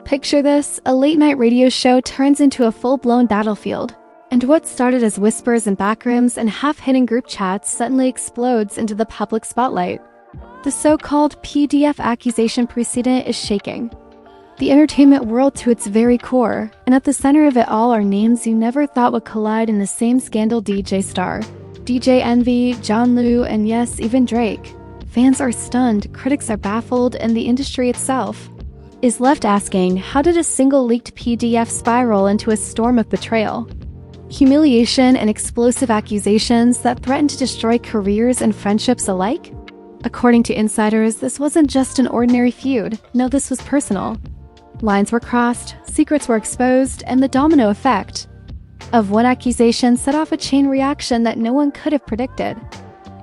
Picture this, a late-night radio show turns into a full-blown battlefield. And what started as whispers in backrooms and half-hidden group chats suddenly explodes into the public spotlight. The so-called PDF accusation precedent is shaking the entertainment world to its very core, and at the center of it all are names you never thought would collide in the same scandal: DJ Star, DJ Envy, John Liu, and yes, even Drake. Fans are stunned, critics are baffled, and the industry itself is left asking, how did a single leaked PDF spiral into a storm of betrayal, humiliation, and explosive accusations that threatened to destroy careers and friendships alike? According to insiders, this wasn't just an ordinary feud. No, this was personal. Lines were crossed, secrets were exposed, and the domino effect of one accusation set off a chain reaction that no one could have predicted.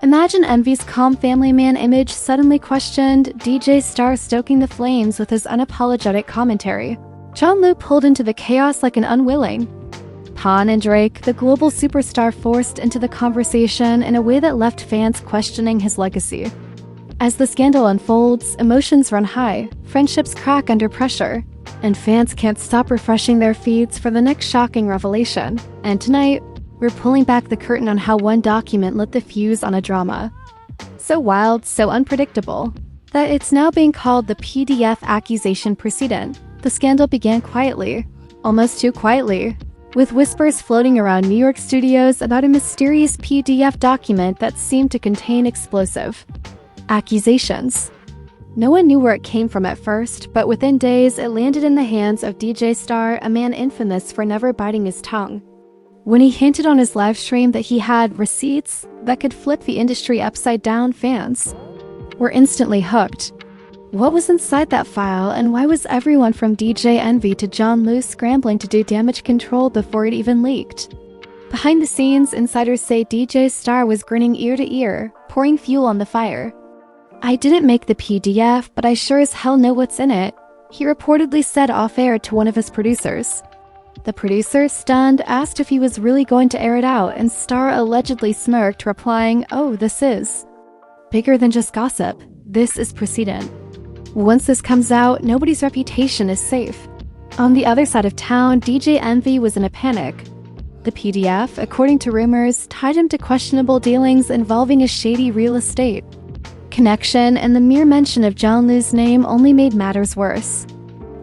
Imagine Envy's calm family man image suddenly questioned, DJ Star stoking the flames with his unapologetic commentary, John Liu pulled into the chaos like an unwilling pawn, and Drake, the global superstar, forced into the conversation in a way that left fans questioning his legacy. As the scandal unfolds, emotions run high, friendships crack under pressure, and fans can't stop refreshing their feeds for the next shocking revelation. And tonight, we're pulling back the curtain on how one document lit the fuse on a drama so wild, so unpredictable, that it's now being called the PDF accusation precedent. The scandal began quietly, almost too quietly, with whispers floating around New York studios about a mysterious PDF document that seemed to contain explosive accusations. No one knew where it came from at first, but within days it landed in the hands of DJ Star, a man infamous for never biting his tongue. When he hinted on his livestream that he had receipts that could flip the industry upside down, fans were instantly hooked. What was inside that file, and why was everyone from DJ Envy to John Liu scrambling to do damage control before it even leaked? Behind the scenes, insiders say DJ Star was grinning ear to ear, pouring fuel on the fire. "I didn't make the PDF, but I sure as hell know what's in it," he reportedly said off-air to one of his producers. The producer, stunned, asked if he was really going to air it out, and Star allegedly smirked, replying, "Oh, this is bigger than just gossip. This is precedent. Once this comes out, nobody's reputation is safe." On the other side of town, DJ Envy was in a panic. The PDF, according to rumors, tied him to questionable dealings involving a shady real estate connection, and the mere mention of John Liu's name only made matters worse.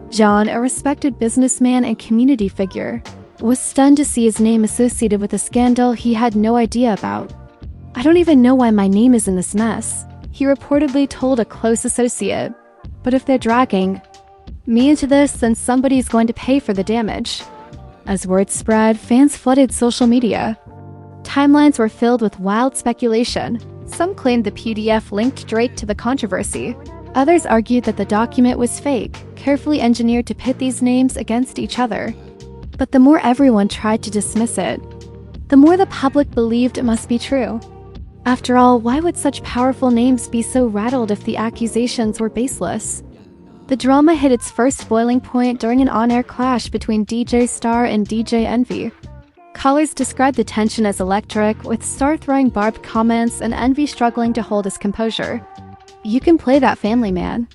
John, a respected businessman and community figure, was stunned to see his name associated with a scandal he had no idea about. "I don't even know why my name is in this mess," he reportedly told a close associate. "But if they're dragging me into this, then somebody's going to pay for the damage." As word spread, fans flooded social media. Timelines were filled with wild speculation. Some claimed the PDF linked Drake to the controversy. Others argued that the document was fake, carefully engineered to pit these names against each other. But the more everyone tried to dismiss it, the more the public believed it must be true. After all, why would such powerful names be so rattled if the accusations were baseless? The drama hit its first boiling point during an on-air clash between DJ Star and DJ Envy. Callers described the tension as electric, with Star throwing barbed comments and Envy struggling to hold his composure. "You can play that family man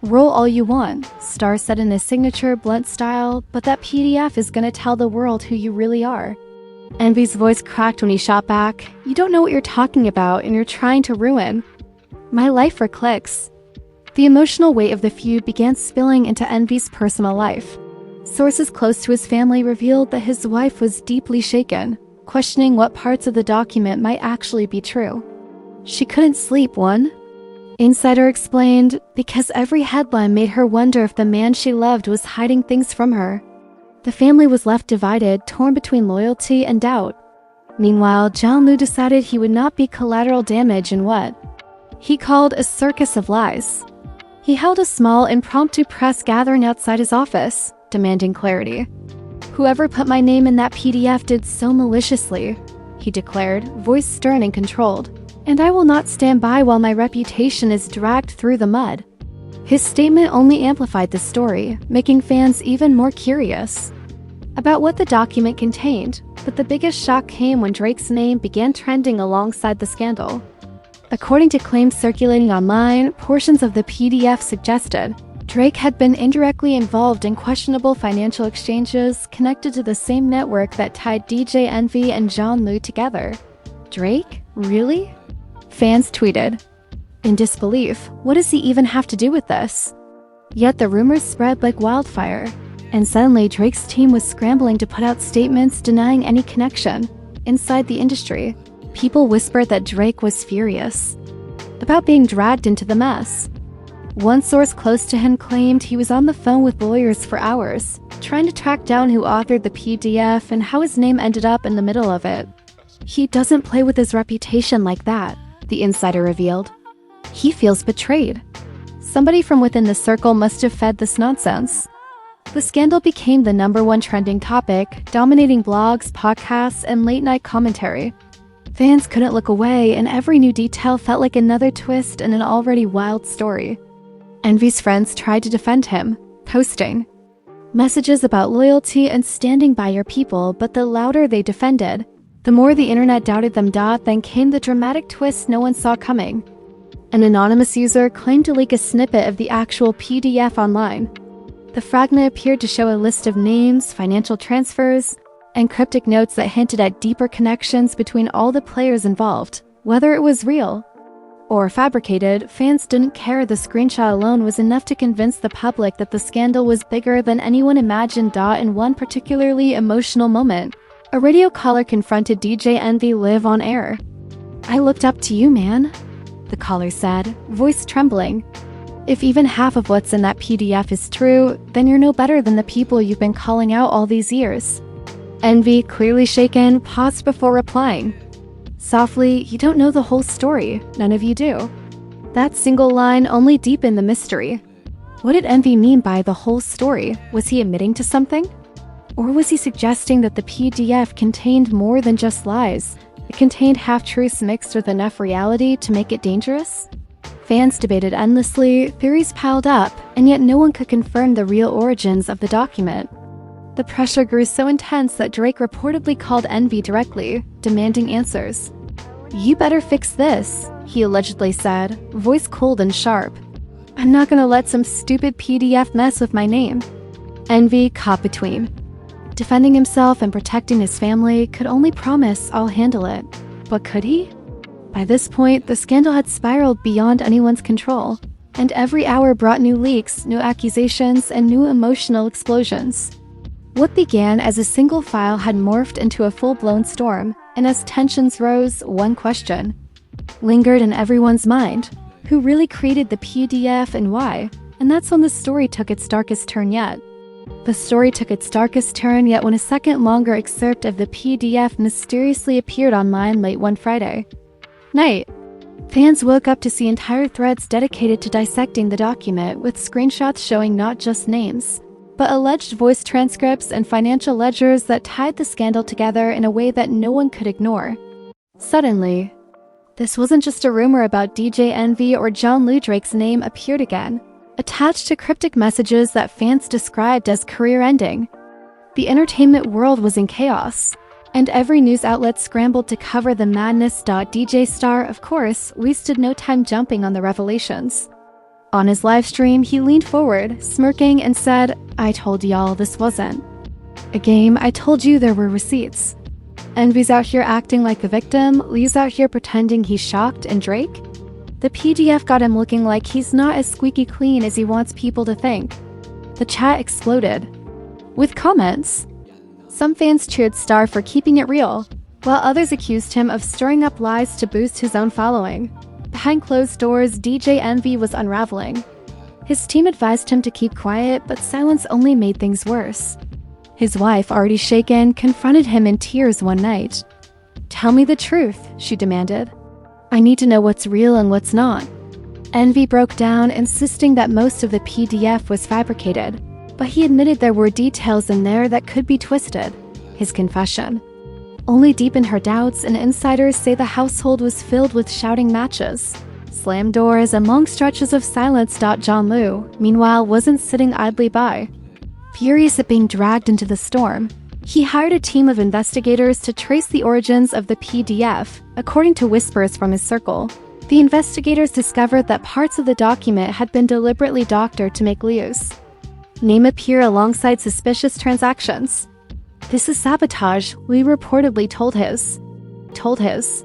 role all you want," Star said in his signature blunt style, "but that PDF is gonna tell the world who you really are." Envy's voice cracked when he shot back, "You don't know what you're talking about, and you're trying to ruin my life for clicks." The emotional weight of the feud began spilling into Envy's personal life. Sources close to his family revealed that his wife was deeply shaken, questioning what parts of the document might actually be true. She couldn't sleep, one insider explained, because every headline made her wonder if the man she loved was hiding things from her. The family was left divided, torn between loyalty and doubt. Meanwhile, John Liu decided he would not be collateral damage in what he called a circus of lies. He held a small, impromptu press gathering outside his office, demanding clarity. "Whoever put my name in that PDF did so maliciously," he declared, voice stern and controlled, "and I will not stand by while my reputation is dragged through the mud." His statement only amplified the story, making fans even more curious about what the document contained, but the biggest shock came when Drake's name began trending alongside the scandal. According to claims circulating online, portions of the PDF suggested Drake had been indirectly involved in questionable financial exchanges connected to the same network that tied DJ Envy and John Liu together. Drake? Really? Fans tweeted. In disbelief, what does he even have to do with this? Yet the rumors spread like wildfire, and suddenly Drake's team was scrambling to put out statements denying any connection. Inside the industry, people whispered that Drake was furious about being dragged into the mess. One source close to him claimed he was on the phone with lawyers for hours, trying to track down who authored the PDF and how his name ended up in the middle of it. He doesn't play with his reputation like that, the insider revealed. He feels betrayed. Somebody from within the circle must have fed this nonsense. The scandal became the #1 trending topic, dominating blogs, podcasts, and late-night commentary. Fans couldn't look away, and every new detail felt like another twist in an already wild story. Envy's friends tried to defend him, posting messages about loyalty and standing by your people, but the louder they defended, the more the internet doubted them. Then came the dramatic twist no one saw coming. An anonymous user claimed to leak a snippet of the actual PDF online. The fragment appeared to show a list of names, financial transfers, and cryptic notes that hinted at deeper connections between all the players involved. Whether it was real or fabricated, fans didn't care. The screenshot alone was enough to convince the public that the scandal was bigger than anyone imagined. In one particularly emotional moment, a radio caller confronted DJ Envy live on air. "I looked up to you, man," the caller said, voice trembling. "If even half of what's in that PDF is true, then you're no better than the people you've been calling out all these years." Envy, clearly shaken, paused before replying. Softly, "You don't know the whole story. None of you do." That single line only deepened the mystery. What did Envy mean by the whole story? Was he admitting to something? Or was he suggesting that the PDF contained more than just lies? It contained half-truths mixed with enough reality to make it dangerous? Fans debated endlessly, theories piled up, and yet no one could confirm the real origins of the document. The pressure grew so intense that Drake reportedly called Envy directly, demanding answers. "You better fix this," he allegedly said, voice cold and sharp. "I'm not gonna let some stupid PDF mess with my name." Envy caught between. Defending himself and protecting his family, could only promise, "I'll handle it." But could he? By this point, the scandal had spiraled beyond anyone's control, and every hour brought new leaks, new accusations, and new emotional explosions. What began as a single file had morphed into a full-blown storm, and as tensions rose, one question lingered in everyone's mind: who really created the PDF and why? And that's when the story took its darkest turn yet. The story took its darkest turn yet when a second-longer excerpt of the PDF mysteriously appeared online late one Friday night. Fans woke up to see entire threads dedicated to dissecting the document, with screenshots showing not just names, but alleged voice transcripts and financial ledgers that tied the scandal together in a way that no one could ignore. Suddenly, this wasn't just a rumor about DJ Envy or John Liu. Drake's name appeared again, attached to cryptic messages that fans described as career-ending. The entertainment world was in chaos, and every news outlet scrambled to cover the madness. DJ Star, of course, wasted no time jumping on the revelations. On his live stream, he leaned forward, smirking, and said, "I told y'all this wasn't a game. I told you there were receipts." Envy's out here acting like the victim, Liu's out here pretending he's shocked, and Drake? The PDF got him looking like he's not as squeaky clean as he wants people to think. The chat exploded with comments. Some fans cheered Star for keeping it real, while others accused him of stirring up lies to boost his own following. Behind closed doors, DJ Envy was unraveling. His team advised him to keep quiet, but silence only made things worse. His wife, already shaken, confronted him in tears one night. "Tell me the truth," she demanded. "I need to know what's real and what's not." Envy broke down, insisting that most of the PDF was fabricated, but he admitted there were details in there that could be twisted. His confession only deepened her doubts, and insiders say the household was filled with shouting matches, slammed doors, and long stretches of silence. John Liu, meanwhile, wasn't sitting idly by. Furious at being dragged into the storm, he hired a team of investigators to trace the origins of the PDF, according to whispers from his circle. The investigators discovered that parts of the document had been deliberately doctored to make Liu's name appear alongside suspicious transactions. "This is sabotage," Liu reportedly told his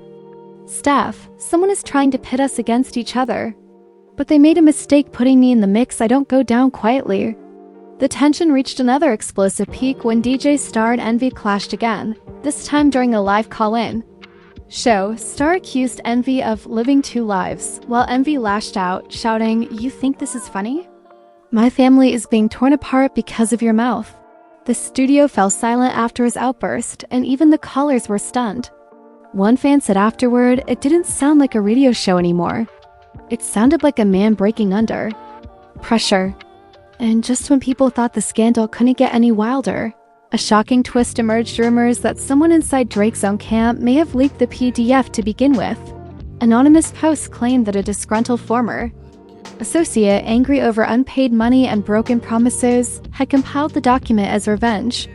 staff. "Someone is trying to pit us against each other. But they made a mistake putting me in the mix. I don't go down quietly." The tension reached another explosive peak when DJ Star and Envy clashed again, this time during a live call-in show. Star accused Envy of living two lives, while Envy lashed out, shouting, "You think this is funny? My family is being torn apart because of your mouth." The studio fell silent after his outburst, and even the callers were stunned. One fan said afterward, "It didn't sound like a radio show anymore. It sounded like a man breaking under pressure." And just when people thought the scandal couldn't get any wilder, a shocking twist emerged: rumors that someone inside Drake's own camp may have leaked the PDF to begin with. Anonymous posts claimed that a disgruntled former associate, angry over unpaid money and broken promises, had compiled the document as revenge.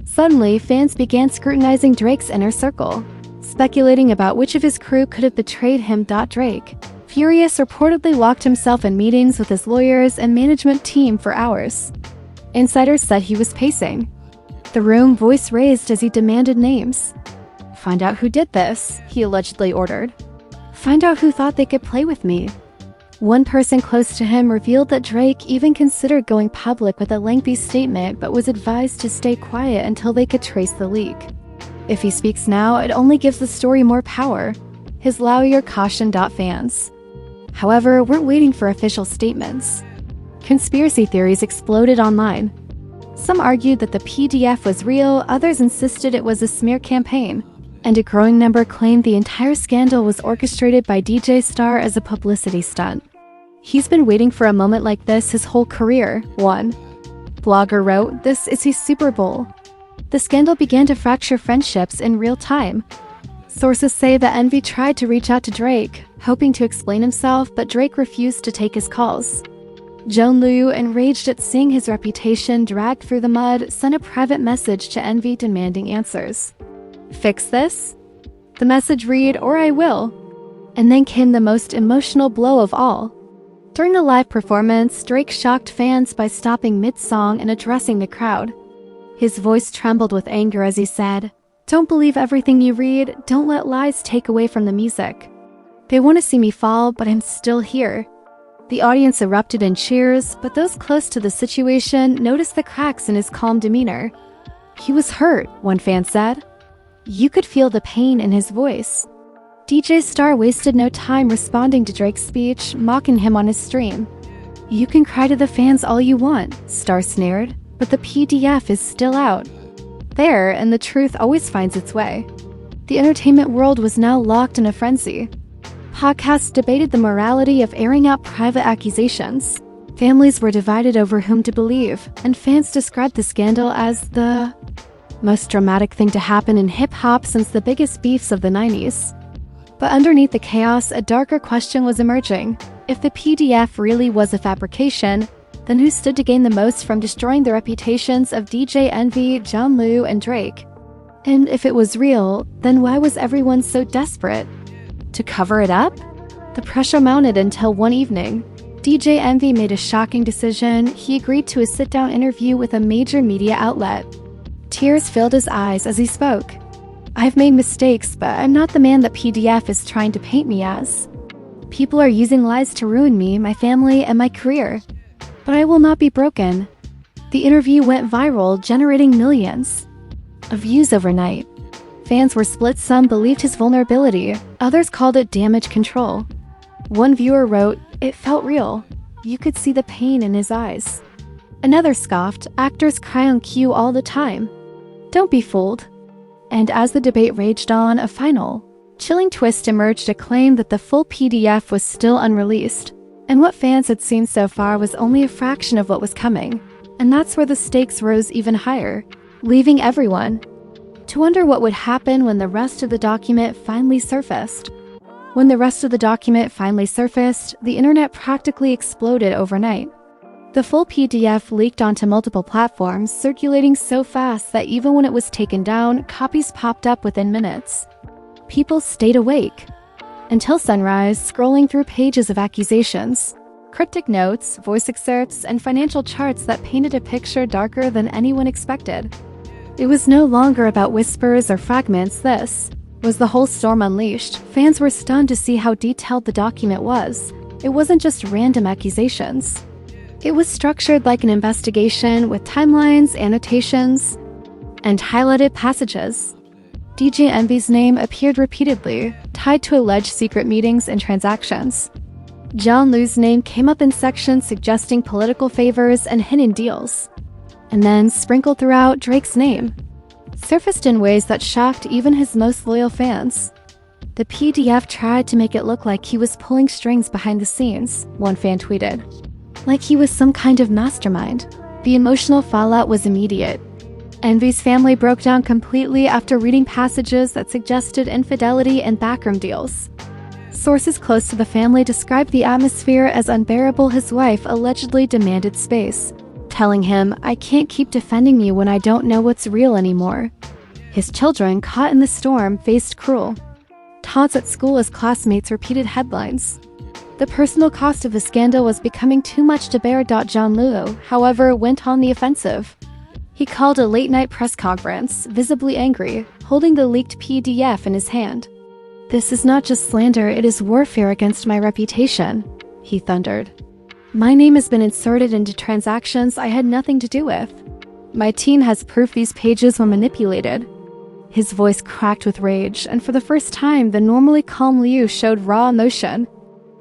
Suddenly, fans began scrutinizing Drake's inner circle, speculating about which of his crew could have betrayed him. Drake, furious, reportedly locked himself in meetings with his lawyers and management team for hours. Insiders said he was pacing the room, voice raised as he demanded names. "Find out who did this," he allegedly ordered. "Find out who thought they could play with me." One person close to him revealed that Drake even considered going public with a lengthy statement but was advised to stay quiet until they could trace the leak. "If he speaks now, it only gives the story more power," his lawyer cautioned fans. However, weren't waiting for official statements. Conspiracy theories exploded online. Some argued that the PDF was real, others insisted it was a smear campaign, and a growing number claimed the entire scandal was orchestrated by DJ Star as a publicity stunt. "He's been waiting for a moment like this his whole career," one blogger wrote. "This is his Super Bowl." The scandal began to fracture friendships in real time. Sources say that Envy tried to reach out to Drake, hoping to explain himself, but Drake refused to take his calls. Joan Liu, enraged at seeing his reputation dragged through the mud, sent a private message to Envy demanding answers. "Fix this?" The message read, "Or I will." And then came the most emotional blow of all. During the live performance, Drake shocked fans by stopping mid-song and addressing the crowd. His voice trembled with anger as he said, "Don't believe everything you read. Don't let lies take away from the music. They want to see me fall, but I'm still here." The audience erupted in cheers, but those close to the situation noticed the cracks in his calm demeanor. "He was hurt," one fan said. "You could feel the pain in his voice." DJ Star wasted no time responding to Drake's speech, mocking him on his stream. "You can cry to the fans all you want," Star sneered, "but the PDF is still out there, and the truth always finds its way." The entertainment world was now locked in a frenzy. Podcasts debated the morality of airing out private accusations. Families were divided over whom to believe, and fans described the scandal as the most dramatic thing to happen in hip-hop since the biggest beefs of the 90s. But underneath the chaos, a darker question was emerging. If the PDF really was a fabrication, then who stood to gain the most from destroying the reputations of DJ Envy, John Liu, and Drake? And if it was real, then why was everyone so desperate to cover it up? The pressure mounted until one evening, DJ Envy made a shocking decision. He agreed to a sit-down interview with a major media outlet. Tears filled his eyes as he spoke. "I've made mistakes, but I'm not the man that PDF is trying to paint me as. People are using lies to ruin me, my family, and my career. But I will not be broken." The interview went viral, generating millions of views overnight. Fans were split. Some believed his vulnerability, others called it damage control. One viewer wrote, "It felt real. You could see the pain in his eyes." Another scoffed, "Actors cry on cue all the time. Don't be fooled." And as the debate raged on, a final, chilling twist emerged: a claim that the full PDF was still unreleased, and what fans had seen so far was only a fraction of what was coming. And that's where the stakes rose even higher, leaving everyone to wonder what would happen when the rest of the document finally surfaced. When the rest of the document finally surfaced, the internet practically exploded overnight. The full PDF leaked onto multiple platforms, circulating so fast that even when it was taken down, copies popped up within minutes. People stayed awake, Until sunrise, scrolling through pages of accusations, cryptic notes, voice excerpts, and financial charts that painted a picture darker than anyone expected. It was no longer about whispers or fragments. This was the whole storm unleashed. Fans were stunned to see how detailed the document was. It wasn't just random accusations. It was structured like an investigation with timelines, annotations, and highlighted passages. DJ Envy's name appeared repeatedly, tied to alleged secret meetings and transactions. John Liu's name came up in sections suggesting political favors and hidden deals. And then, sprinkled throughout, Drake's name surfaced in ways that shocked even his most loyal fans. The PDF tried to make it look like he was pulling strings behind the scenes, one fan tweeted. Like he was some kind of mastermind. The emotional fallout was immediate. Envy's family broke down completely after reading passages that suggested infidelity and backroom deals. Sources close to the family described the atmosphere as unbearable. His wife allegedly demanded space, telling him, "I can't keep defending you when I don't know what's real anymore." His children, caught in the storm, faced cruel taunts at school as classmates repeated headlines. The personal cost of the scandal was becoming too much to bear. John Liu, however, went on the offensive. He called a late-night press conference, visibly angry, holding the leaked PDF in his hand. "This is not just slander, it is warfare against my reputation," he thundered. "My name has been inserted into transactions I had nothing to do with. My team has proof these pages were manipulated." His voice cracked with rage, and for the first time, the normally calm Liu showed raw emotion.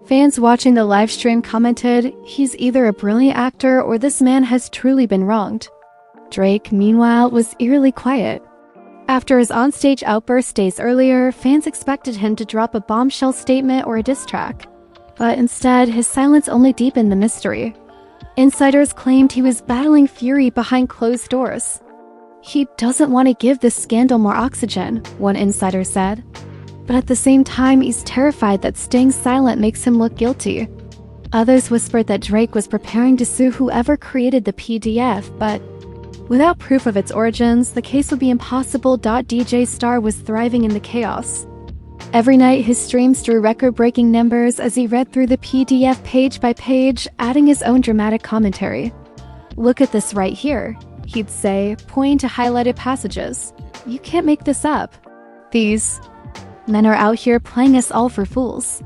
Fans watching the livestream commented, "He's either a brilliant actor or this man has truly been wronged." Drake, meanwhile, was eerily quiet. After his onstage outburst days earlier, fans expected him to drop a bombshell statement or a diss track. But instead, his silence only deepened the mystery. Insiders claimed he was battling fury behind closed doors. "He doesn't want to give this scandal more oxygen," one insider said. But at the same time, he's terrified that staying silent makes him look guilty. Others whispered that Drake was preparing to sue whoever created the PDF, but without proof of its origins, the case would be impossible. DJ Star was thriving in the chaos. Every night, his streams drew record-breaking numbers as he read through the PDF page by page, adding his own dramatic commentary. "Look at this right here," he'd say, pointing to highlighted passages. "You can't make this up. These men are out here playing us all for fools."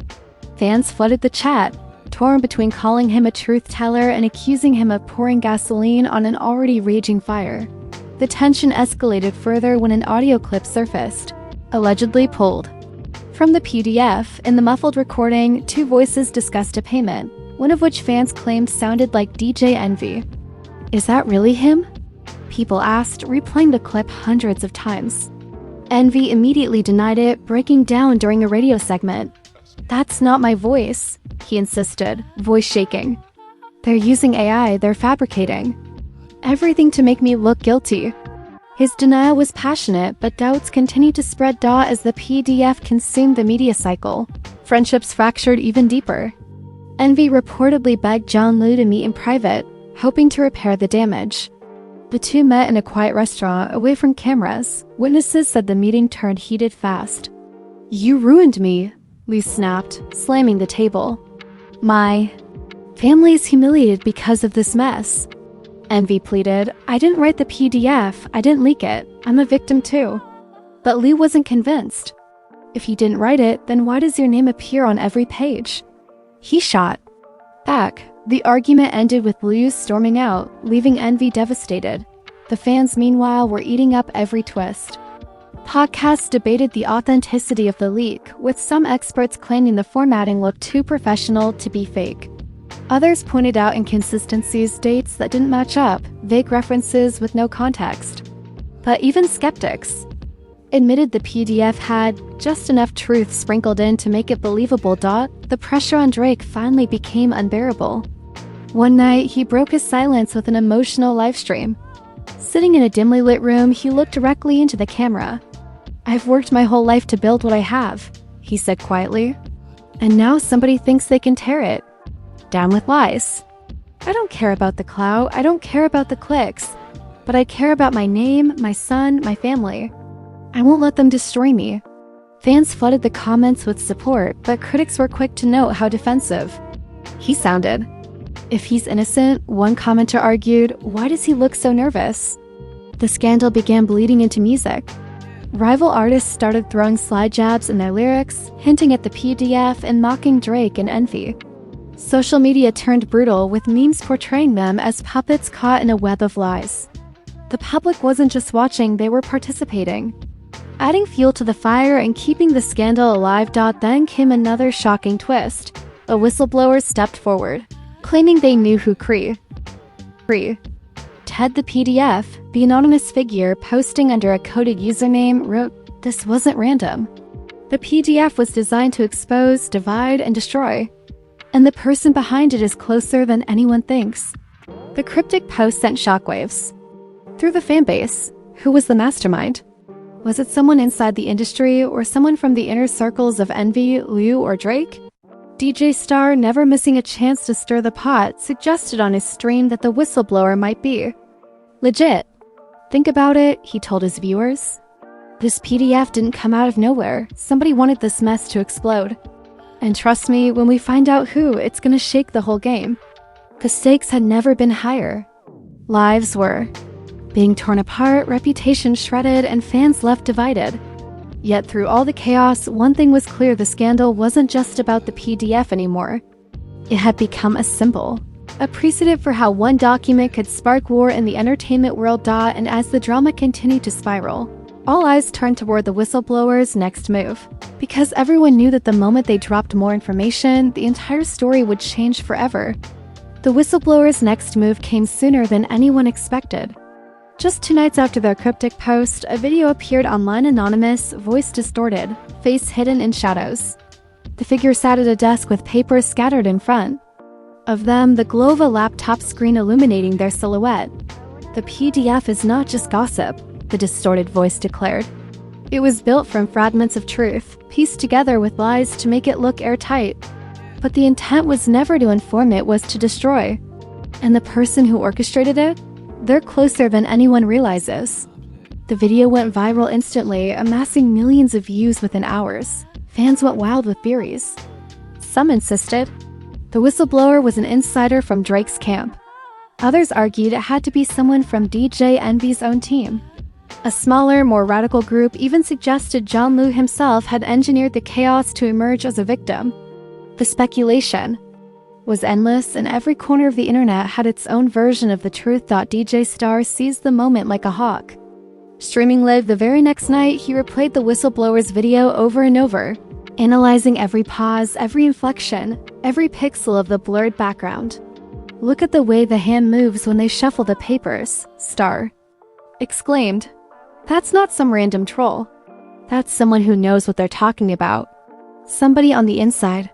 Fans flooded the chat, torn between calling him a truth teller and accusing him of pouring gasoline on an already raging fire. The tension escalated further when an audio clip surfaced, allegedly pulled from the PDF. In the muffled recording, two voices discussed a payment, one of which fans claimed sounded like DJ Envy. "Is that really him?" people asked, replaying the clip hundreds of times. Envy immediately denied it, breaking down during a radio segment. "That's not my voice," he insisted, voice shaking. "They're using AI, they're fabricating everything to make me look guilty." His denial was passionate, but doubts continued to spread as the PDF consumed the media cycle. Friendships fractured even deeper. Envy reportedly begged John Liu to meet in private, hoping to repair the damage. The two met in a quiet restaurant, away from cameras. Witnesses said the meeting turned heated fast. "You ruined me," Liu snapped, slamming the table. "My family is humiliated because of this mess," Envy pleaded. "I didn't write the PDF, I didn't leak it, I'm a victim too." But Liu wasn't convinced. "If you didn't write it, then why does your name appear on every page?" He shot back. The argument ended with Liu storming out, leaving Envy devastated. The fans, meanwhile, were eating up every twist. Podcasts debated the authenticity of the leak, with some experts claiming the formatting looked too professional to be fake. Others pointed out inconsistencies, dates that didn't match up, vague references with no context. But even skeptics admitted the PDF had just enough truth sprinkled in to make it believable. The pressure on Drake finally became unbearable. One night, he broke his silence with an emotional livestream. Sitting in a dimly lit room, he looked directly into the camera. "I've worked my whole life to build what I have," he said quietly. "And now somebody thinks they can tear it down with lies. I don't care about the clout, I don't care about the clicks, but I care about my name, my son, my family. I won't let them destroy me." Fans flooded the comments with support, but critics were quick to note how defensive he sounded. If he's innocent, one commenter argued, why does he look so nervous? The scandal began bleeding into music. Rival artists started throwing sly jabs in their lyrics, hinting at the PDF and mocking Drake and Envy. Social media turned brutal, with memes portraying them as puppets caught in a web of lies. The public wasn't just watching, they were participating. Adding fuel to the fire and keeping the scandal alive. Then came another shocking twist. A whistleblower stepped forward, claiming they knew who Ted the PDF, the anonymous figure posting under a coded username, wrote, "This wasn't random. The PDF was designed to expose, divide, and destroy. And the person behind it is closer than anyone thinks." The cryptic post sent shockwaves through the fanbase. Who was the mastermind? Was it someone inside the industry or someone from the inner circles of Envy, Liu, or Drake? DJ Star, never missing a chance to stir the pot, suggested on his stream that the whistleblower might be legit. Think about it, he told his viewers. This PDF didn't come out of nowhere. Somebody wanted this mess to explode. And trust me, when we find out who, it's gonna shake the whole game. The stakes had never been higher. Lives were being torn apart, reputation shredded, and fans left divided. Yet through all the chaos, one thing was clear: the scandal wasn't just about the PDF anymore. It had become a symbol, a precedent for how one document could spark war in the entertainment world. And as the drama continued to spiral, all eyes turned toward the whistleblower's next move. Because everyone knew that the moment they dropped more information, the entire story would change forever. The whistleblower's next move came sooner than anyone expected. Just 2 nights after their cryptic post, a video appeared online, anonymous, voice distorted, face hidden in shadows. The figure sat at a desk with papers scattered in front of them, the glow of a laptop screen illuminating their silhouette. "The PDF is not just gossip," the distorted voice declared. "It was built from fragments of truth, pieced together with lies to make it look airtight. But the intent was never to inform, it was to destroy. And the person who orchestrated it? They're closer than anyone realizes." The video went viral instantly, amassing millions of views within hours. Fans went wild with theories. Some insisted the whistleblower was an insider from Drake's camp. Others argued it had to be someone from DJ Envy's own team. A smaller, more radical group even suggested John Liu himself had engineered the chaos to emerge as a victim. The speculation was endless, and every corner of the internet had its own version of the truth. DJ Star seized the moment like a hawk. Streaming live the very next night, he replayed the whistleblower's video over and over, analyzing every pause, every inflection, every pixel of the blurred background. "Look at the way the hand moves when they shuffle the papers," Star exclaimed. "That's not some random troll. That's someone who knows what they're talking about. Somebody on the inside."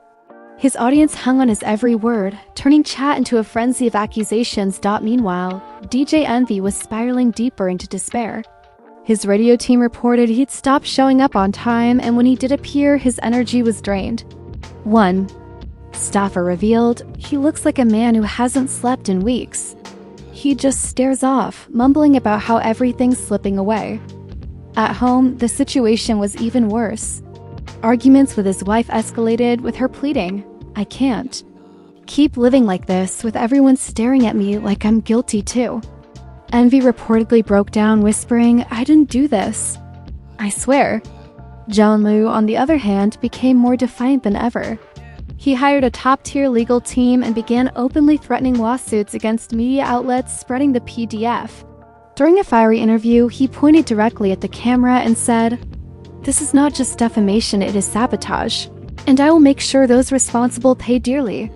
His audience hung on his every word, turning chat into a frenzy of accusations. Meanwhile, DJ Envy was spiraling deeper into despair. His radio team reported he'd stopped showing up on time, and when he did appear, his energy was drained. One staffer revealed, "He looks like a man who hasn't slept in weeks. He just stares off, mumbling about how everything's slipping away." At home, the situation was even worse. Arguments with his wife escalated, with her pleading, "I can't keep living like this with everyone staring at me like I'm guilty too." Envy reportedly broke down, whispering, "I didn't do this. I swear." John Liu, on the other hand, became more defiant than ever. He hired a top-tier legal team and began openly threatening lawsuits against media outlets spreading the PDF. During a fiery interview, he pointed directly at the camera and said, "This is not just defamation, it is sabotage. And I will make sure those responsible pay dearly."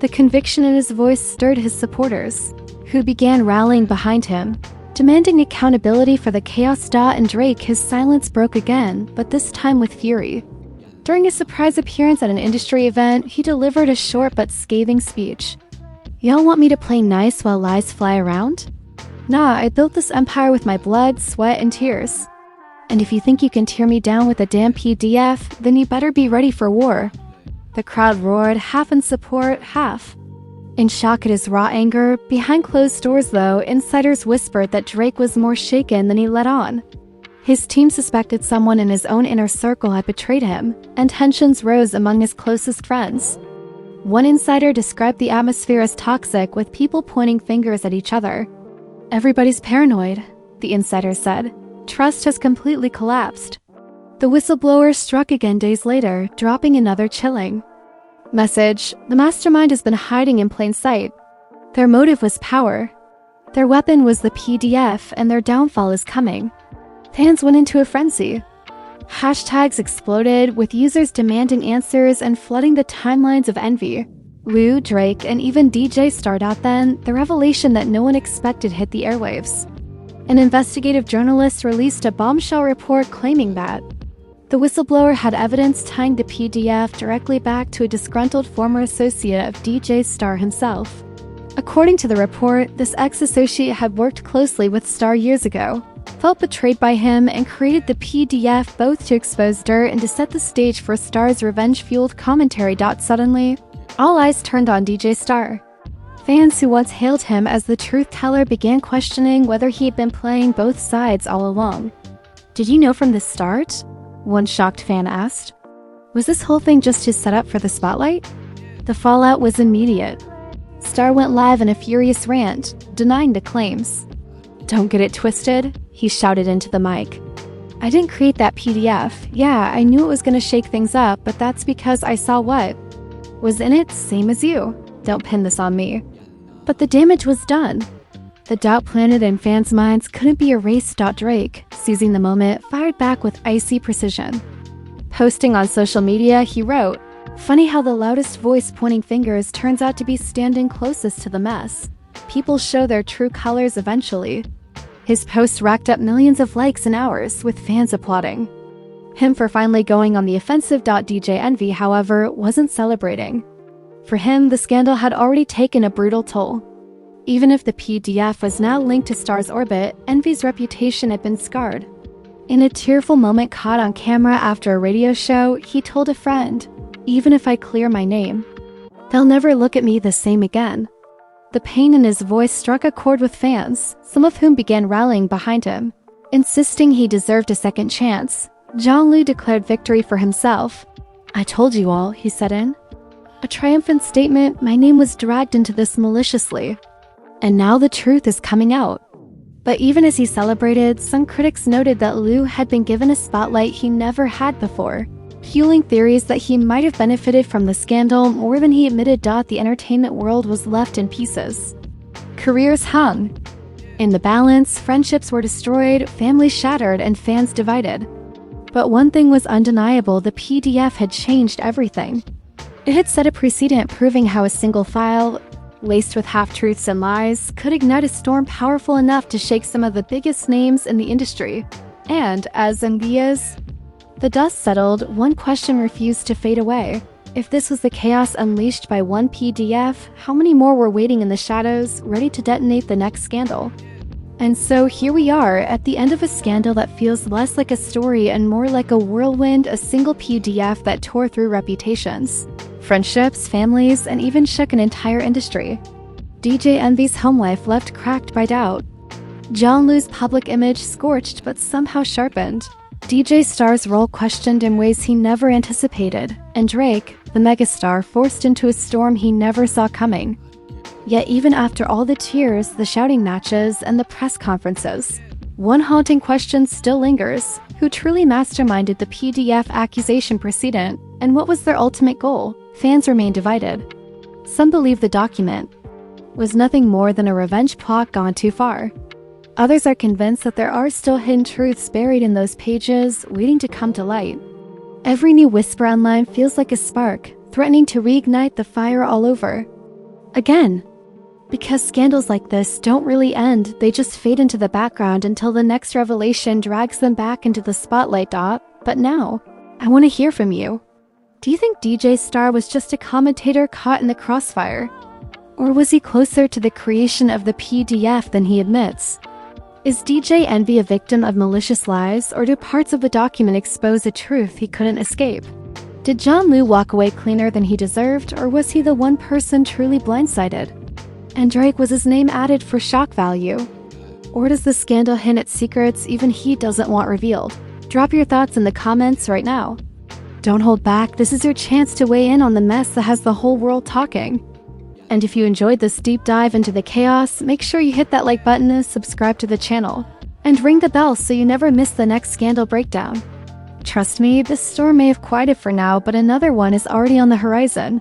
The conviction in his voice stirred his supporters, who began rallying behind him, demanding accountability for the chaos. And Drake, his silence broke again, but this time with fury. During a surprise appearance at an industry event, he delivered a short but scathing speech. "Y'all want me to play nice while lies fly around? Nah, I built this empire with my blood, sweat, and tears. And if you think you can tear me down with a damn PDF, then you better be ready for war." The crowd roared, half in support, half in shock at his raw anger. Behind closed doors, though, insiders whispered that Drake was more shaken than he let on. His team suspected someone in his own inner circle had betrayed him, and tensions rose among his closest friends. One insider described the atmosphere as toxic, with people pointing fingers at each other. "Everybody's paranoid," the insider said. "Trust has completely collapsed." The whistleblower struck again days later, dropping another chilling message. "The mastermind has been hiding in plain sight. Their motive was power. Their weapon was the PDF, and their downfall is coming." Fans went into a frenzy. Hashtags exploded, with users demanding answers and flooding the timelines of envy. Lou, Drake, and even DJ starred out then. The revelation that no one expected hit the airwaves. An investigative journalist released a bombshell report claiming that the whistleblower had evidence tying the PDF directly back to a disgruntled former associate of DJ Starr himself. According to the report, this ex-associate had worked closely with Starr years ago, felt betrayed by him, and created the PDF both to expose dirt and to set the stage for Starr's revenge-fueled commentary. Suddenly, all eyes turned on DJ Starr. Fans who once hailed him as the truth teller began questioning whether he had been playing both sides all along. "Did you know from the start?" one shocked fan asked. "Was this whole thing just his setup for the spotlight?" The fallout was immediate. Starr went live in a furious rant, denying the claims. "Don't get it twisted," he shouted into the mic. "I didn't create that PDF. Yeah, I knew it was going to shake things up, but that's because I saw what was in it, same as you. Don't pin this on me." But the damage was done. The doubt planted in fans' minds couldn't be erased. Drake, seizing the moment, fired back with icy precision. Posting on social media, he wrote, "Funny how the loudest voice pointing fingers turns out to be standing closest to the mess. People show their true colors eventually." His post racked up millions of likes in hours, with fans applauding him for finally going on the offensive. DJ Envy, however, wasn't celebrating. For him, the scandal had already taken a brutal toll. Even if the PDF was now linked to Starr's orbit, Envy's reputation had been scarred. In a tearful moment caught on camera after a radio show, he told a friend, "Even if I clear my name, they'll never look at me the same again." The pain in his voice struck a chord with fans, some of whom began rallying behind him, insisting he deserved a second chance. John Liu declared victory for himself. "I told you all," he said in a triumphant statement. "My name was dragged into this maliciously, and now the truth is coming out." But even as he celebrated, some critics noted that Liu had been given a spotlight he never had before, fueling theories that he might have benefited from the scandal more than he admitted. The entertainment world was left in pieces. Careers hung in the balance, friendships were destroyed, families shattered, and fans divided. But one thing was undeniable: the PDF had changed everything. It had set a precedent, proving how a single file, laced with half-truths and lies, could ignite a storm powerful enough to shake some of the biggest names in the industry. And, as in the dust settled, one question refused to fade away. If this was the chaos unleashed by one PDF, how many more were waiting in the shadows, ready to detonate the next scandal? And so here we are, at the end of a scandal that feels less like a story and more like a whirlwind, a single PDF that tore through reputations, friendships, families, and even shook an entire industry. DJ Envy's home life left cracked by doubt. John Liu's public image scorched but somehow sharpened. DJ Starr's role questioned in ways he never anticipated, and Drake, the megastar, forced into a storm he never saw coming. Yet even after all the tears, the shouting matches, and the press conferences, one haunting question still lingers: who truly masterminded the PDF accusation precedent, and what was their ultimate goal? Fans remain divided. Some believe the document was nothing more than a revenge plot gone too far. Others are convinced that there are still hidden truths buried in those pages, waiting to come to light. Every new whisper online feels like a spark, threatening to reignite the fire all over again. Because scandals like this don't really end, they just fade into the background until the next revelation drags them back into the spotlight. But now, I want to hear from you. Do you think DJ Starr was just a commentator caught in the crossfire? Or was he closer to the creation of the PDF than he admits? Is DJ Envy a victim of malicious lies, or do parts of the document expose a truth he couldn't escape? Did John Liu walk away cleaner than he deserved, or was he the one person truly blindsided? And Drake, was his name added for shock value? Or does the scandal hint at secrets even he doesn't want revealed? Drop your thoughts in the comments right now. Don't hold back, this is your chance to weigh in on the mess that has the whole world talking. And if you enjoyed this deep dive into the chaos, make sure you hit that like button and subscribe to the channel. And ring the bell so you never miss the next scandal breakdown. Trust me, this storm may have quieted for now, but another one is already on the horizon.